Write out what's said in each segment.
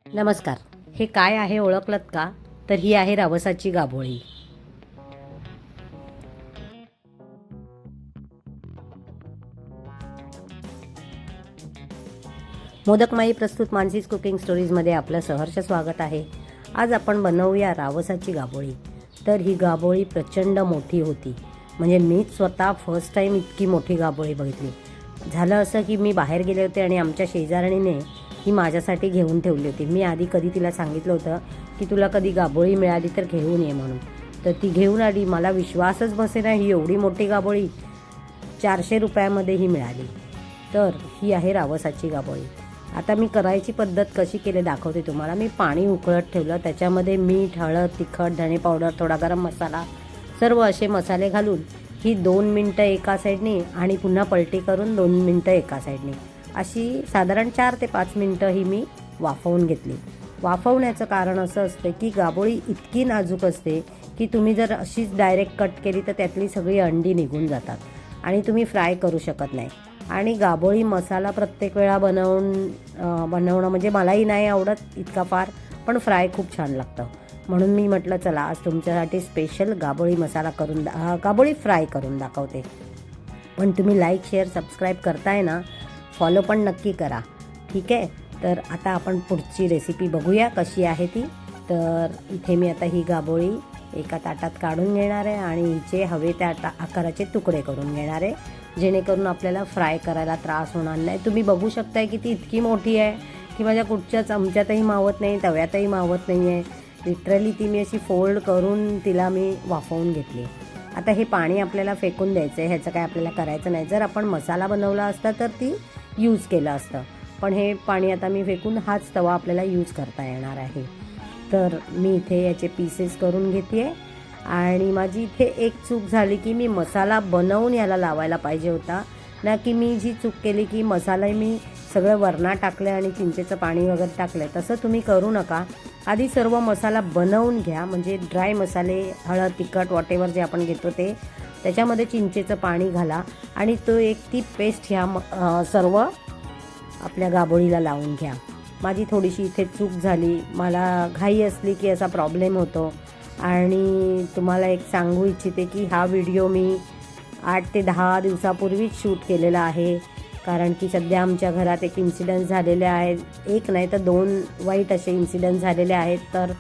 नमस्कार. हे काय आहे ओळखलत का? तर ही आहे रावसाची गाभोळी. मोदकमाई प्रस्तुत मानसीज कुकिंग स्टोरीजमध्ये आपलं सहर्ष स्वागत आहे. आज आपण बनवूया रावसाची गाभोळी. तर ही गाभोळी प्रचंड मोठी होती. म्हणजे मीच स्वतः फर्स्ट टाईम इतकी मोठी गाभोळी बघितली. झालं असं की मी बाहेर गेले होते आणि आमच्या शेजारणीने ही माझ्यासाठी घेऊन ठेवली होती. मी आधी कधी तिला सांगितलं होतं की तुला कधी गाभोळी मिळाली तर घेऊन ये म्हणून. तर ती घेऊन आली. मला विश्वासच बसेना, ही एवढी मोठी गाभोळी 400 रुपयामध्ये ही मिळाली. तर ही आहे रावसाची गाभोळी. आता मी करायची पद्धत कशी केली दाखवते तुम्हाला. मी पाणी उकळत ठेवलं, त्याच्यामध्ये मीठ, हळद, तिखट, धणे पावडर, थोडा गरम मसाला, सर्व असे मसाले घालून ही 2 मिनटं एका साईडने आणि पुन्हा पलटी करून 2 मिनटं एका साईडने अशी साधारण 4 ते 5 मिनटं ही मी वाफवून घेतली. वाफवण्याचं कारण असं असते की गाभोळी इतकी नाजूक असते की तुम्ही जर अशीच डायरेक्ट कट केली तर त्यातली सगळी अंडी निघून जातात आणि तुम्ही फ्राय करू शकत नाही. आणि गाभोळी मसाला प्रत्येक वेळा बनवणं म्हणजे मलाही नाही आवडत इतका फार, पण फ्राय खूप छान लागतं. म्हणून मी म्हटलं चला आज तुमच्यासाठी स्पेशल गाभोळी मसाला गाभोळी फ्राय करून दाखवते. पण तुम्ही लाईक, शेअर, सबस्क्राईब करताय ना, फॉलो पण नक्की करा. ठीक आहे. तर आता आपण पुढची रेसिपी बघूया कशी आहे ती. तर इथे मी आता ही गाभोळी एका ताटात काढून घेणार आहे आणि हिचे हवे त्या आकाराचे तुकडे करून घेणार आहे, जेणेकरून आपल्याला फ्राय करायला त्रास होणार नाही. तुम्ही बघू शकताय की ती इतकी मोठी आहे की माझ्या कुठच्या चमच्यातही मावत नाही, तव्यातही मावत नाही आहे. लिटरली ती मी अशी फोल्ड करून तिला मी वाफवून घेतली. आता हे पाणी आपल्याला फेकून द्यायचं आहे, ह्याचं काय आपल्याला करायचं नाही. जर आपण मसाला बनवला असता तर ती यूज केलं असतं, पण हे पाणी आता मी फेकून हाच तवा आपल्याला यूज करता येणार आहे. तर मी इथे याचे पीसेस करून घेते आहे. आणि माझी इथे एक चूक झाली की मी मसाला बनवून याला लावायला पाहिजे होता ना, की मी जी चूक केली की मसाला मी सगळं वरणात टाकलं आणि चिंचेचं पाणी वगैरे टाकलं. तसं तुम्ही करू नका. आधी सर्व मसाला बनवून घ्या, म्हणजे ड्राय मसाले, हळद, तिखट, वॉटेवर जे आपण घेतो ते, त्याच्यामध्ये चिंचेचं पाणी घाला आणि तो ती पेस्ट ह्या सर्व आपल्या गाभोळीला लावून घ्या. माझी थोडीशी इथे चूक झाली, मला घाई असली की असा प्रॉब्लेम होतो. आणि तुम्हाला एक सांगू इच्छिते की हा व्हिडिओ मी 8 ते 10 दिवसापूर्वीच शूट केलेला आहे, कारण की सध्या आमच्या घरात एक इन्सिडन्स झालेले आहेत. एक नाही तर 2 वाईट असे इन्सिडन्स झालेले आहेत. तर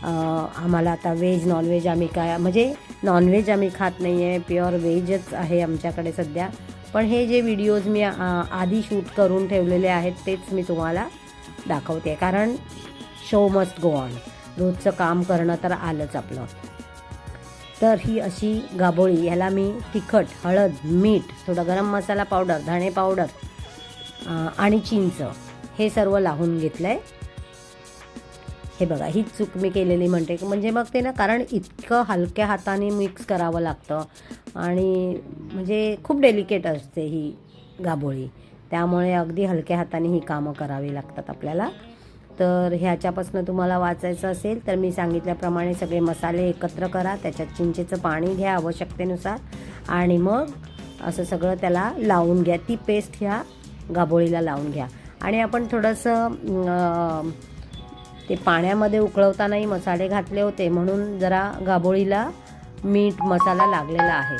आम्हाला आता व्हेज, नॉनव्हेज आम्ही म्हणजे नॉनव्हेज आम्ही खात नाही आहे, प्युअर व्हेजच आहे आमच्याकडे सध्या. पण हे जे व्हिडिओज मी आधी शूट करून ठेवलेले आहेत तेच मी तुम्हाला दाखवते, कारण शो मस्ट गो ऑन. रोजचं काम करणं तर आलंच आपलं. तर ही अशी गाभोळी, ह्याला मी तिखट, हळद, मीठ, थोडा गरम मसाला पावडर, धणे पावडर आणि चिंच हे सर्व लावून घेतलं आहे. हे बघा, हीच चूक मी केलेली म्हणजे मग ते ना, कारण इतकं हलक्या हाताने मिक्स करावं लागतं आणि म्हणजे खूप डेलिकेट असते ही गाभोळी, त्यामुळे अगदी हलक्या हाताने ही कामं करावी लागतात आपल्याला. तर ह्याच्यापासून तुम्हाला वाचायचं असेल तर मी सांगितल्याप्रमाणे सगळे मसाले एकत्र करा, त्याच्यात चिंचेचं पाणी घ्या आवश्यकतेनुसार आणि मग असं सगळं त्याला लावून घ्या. ती पेस्ट ह्या गाभोळीला लावून घ्या. आणि आपण थोडंसं ते पाण्यामध्ये उकळवतानाही मसाले घातले होते, म्हणून जरा गाभोळीला मीठ, मसाला लागलेला आहे,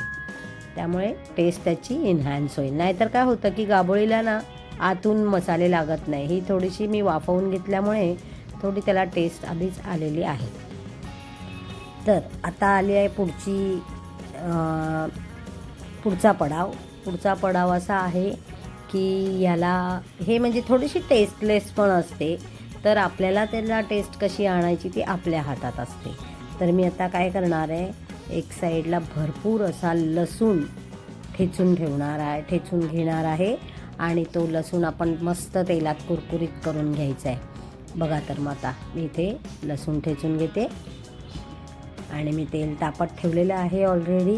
त्यामुळे टेस्ट त्याची एन्हान्स होईल. नाहीतर काय होतं की गाभोळीला ना आतून मसाले लागत नाही. ही थोडीशी मी वाफवून घेतल्यामुळे थोडी त्याला टेस्ट आधीच आलेली आहे. तर आता आली आहे पुढचा पडाव असा आहे की याला हे म्हणजे थोडीशी टेस्टलेस पण असते, तर आपल्याला त्याला टेस्ट कशी आणायची ती आपल्या हातात असते. तर मी आता काय करणार आहे, एक साईडला भरपूर असा लसूण ठेचून घेणार आहे आणि तो लसूण आपण मस्त तेलात कुरकुरीत करून घ्यायचा आहे. बघा, तर मग आता मी इथे लसूण ठेचून घेते आणि मी तेल तापत ठेवलेलं आहे ऑलरेडी.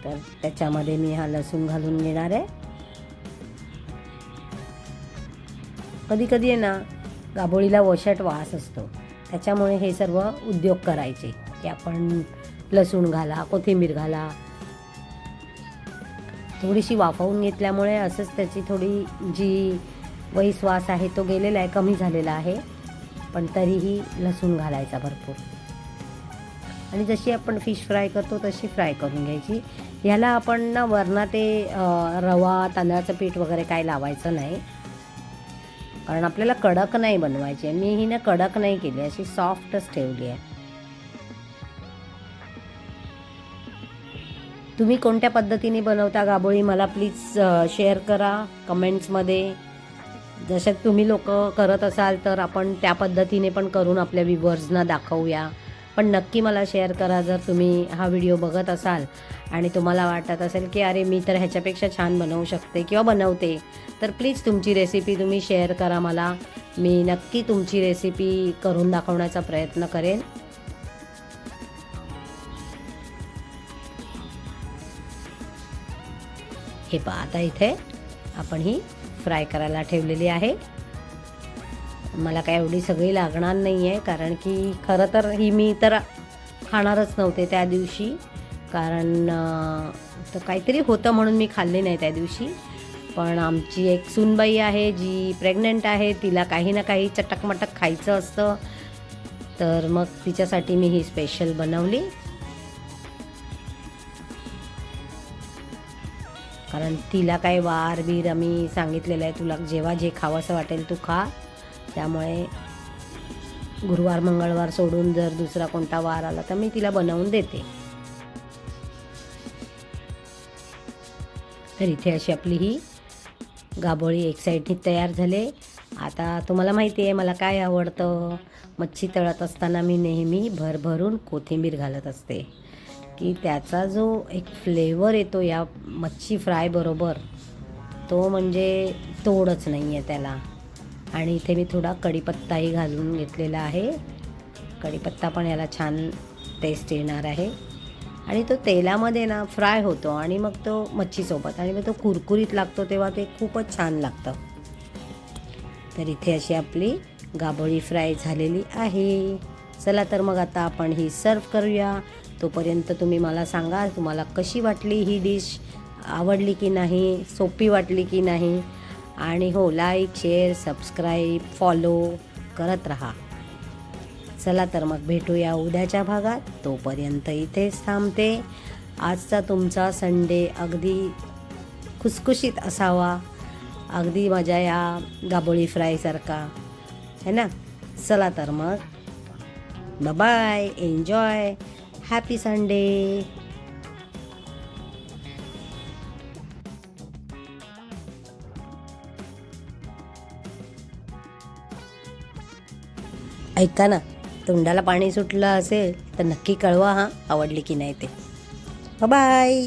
तर त्याच्यामध्ये मी हा लसूण घालून घेणार आहे. कधी कधी आहे ना, गाभोळीला वशट वास असतो, त्याच्यामुळे हे सर्व उद्योग करायचे की आपण लसूण घाला, कोथिंबीर घाला. थोडीशी वाफवून घेतल्यामुळे असंच त्याची थोडी जी वैश्वास आहे तो गेलेला आहे, कमी झालेला आहे. पण तरीही लसूण घालायचा भरपूर. आणि जशी आपण फिश फ्राय करतो तशी फ्राय करून घ्यायची. ह्याला आपण ना वरनं ते रवा, तांदळाचं पीठ वगैरे काय लावायचं नाही, कारण आपल्याला कडक नाही बनवायची. मी ही ना कडक नाही केली, अशी सॉफ्टच ठेवली आहे. तुम्ही कोणत्या पद्धतीने बनवता गाबोळी मला प्लीज शेअर करा कमेंट्समध्ये. जसं तुम्ही लोक करत असाल तर आपण त्या पद्धतीने पण करून आपल्या व्ह्युअर्सना दाखवूया. पण नक्की मला शेअर करा जर तुम्ही हा व्हिडिओ बघत असाल आणि तुम्हाला वाटत असेल की अरे मी तर ह्याच्यापेक्षा छान बनवू शकते किंवा बनवते, तर प्लीज तुमची रेसिपी तुम्ही शेअर करा मला. मी नक्की तुमची रेसिपी करून दाखवण्याचा प्रयत्न करेन. हे पहा, आता इथे आपण ही फ्राय करायला ठेवलेली आहे. मला काय एवढी सगळी लागणार नाही आहे, कारण की खरं तर ही मी तर खाणारच नव्हते त्या दिवशी, कारण तर काहीतरी होतं म्हणून मी खाल्ली नाही त्या दिवशी. पण आमची एक सूनबाई आहे जी प्रेग्नंट आहे, तिला काही ना काही चटकमटक खायचं असतं, तर मग तिच्यासाठी मी ही स्पेशल बनवली. कारण तिला काय वार बीर आम्ही सांगितलेलं आहे, तुला जेव्हा जे खावंसं वाटेल तू खा. त्यामुळे गुरुवार मंगळवार सोडून जर दुसरा कोणता वार आला तर मी तिला बनवून देते. तर इथे अशी आपली ही गाबोळी एक साईडनी तयार झाले. आता तुम्हाला माहिती आहे मला काय आवडतं. मच्छी तळत असताना मी नेहमी भरभरून कोथिंबीर घालत असते, की त्याचा जो एक फ्लेवर येतो या मच्छी फ्राय बरोबर, तो म्हणजे तोडच नाही आहे त्याला. आणि इथे मी थोडा कढीपत्ताही घालून घेतलेला आहे. कढीपत्ता पण याला छान टेस्ट येणार आहे. आणि तो तेलामध्ये ना फ्राय होतो आणि मग तो मच्छीसोबत आणि मग तो कुरकुरीत लागतो, तेव्हा ते खूपच छान लागतं. तर इथे अशी आपली गाबोळी फ्राय झालेली आहे. चला तर मग आता आपण ही सर्व करूया. तोपर्यंत तुम्ही मला सांगा तुम्हाला कशी वाटली ही डिश, आवडली की नाही, सोपी वाटली की नाही. आणि हो, लाईक शेअर सबस्क्राईब फॉलो करत राहा. चला तर मग भेटूया उद्याच्या भागात. तोपर्यंत इथेच थांबते. आजचा तुमचा संडे अगदी खुसखुशीत असावा, अगदी मजा या गाबोळी फ्रायसारखा है ना. चला तर मग बाय, एन्जॉय, हॅपी संडे. ऐका ना, तोंडाला पाणी सुटलं असेल तर नक्की कळवा हां, आवडली की नाही ते. बाय.